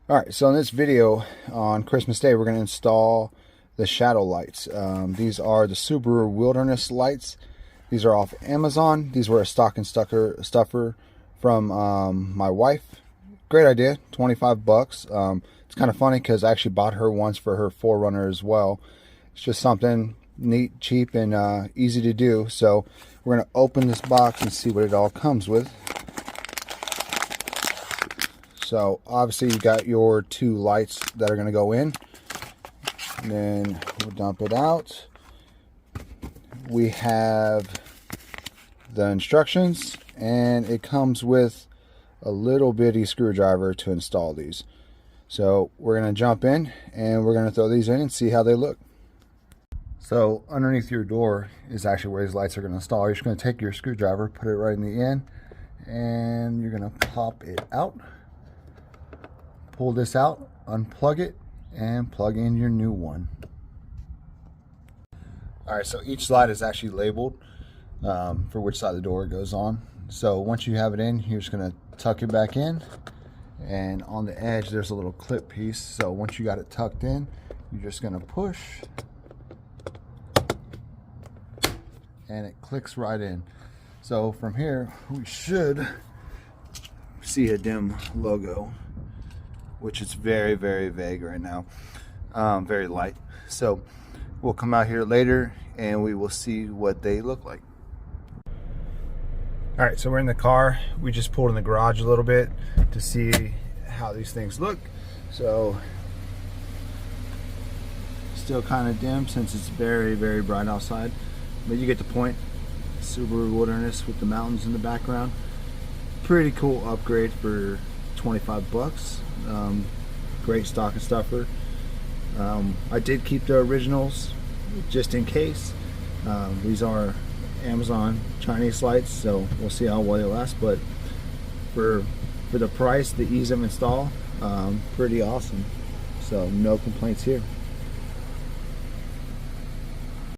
Alright, so in this video on Christmas Day, we're going to install the shadow lights. These are the Subaru Wilderness lights. These are off Amazon. These were a stocking stuffer from my wife. Great idea, 25 bucks. It's kind of funny because I actually bought her once for her 4Runner as well. It's just something neat, cheap, and easy to do. So we're going to open this box and see what it all comes with. So obviously you got your two lights that are going to go in. And then we'll dump it out. We have the instructions, and it comes with a little bitty screwdriver to install these. So we're going to jump in and we're going to throw these in and see how they look. So underneath your door is actually where these lights are going to install. You're just going to take your screwdriver, put it right in the end, and you're going to pop it out. Pull this out, unplug it, and plug in your new one. Alright, so each light is actually labeled for which side of the door it goes on. So once you have it in, you're just going to tuck it back in. And on the edge, there's a little clip piece. So once you got it tucked in, you're just going to push. And it clicks right in. So from here, we should see a dim logo, which is very, very vague right now, very light. So we'll come out here later and we will see what they look like. All right, so we're in the car. We just pulled in the garage a little bit to see how these things look. So still kind of dim since it's very, very bright outside, but you get the point. Subaru Wilderness with the mountains in the background. Pretty cool upgrade for 25 bucks. Great stocking stuffer. I did keep the originals just in case. These are Amazon Chinese lights, so we'll see how well they last, but for the price, the ease of install, pretty awesome. So no complaints here.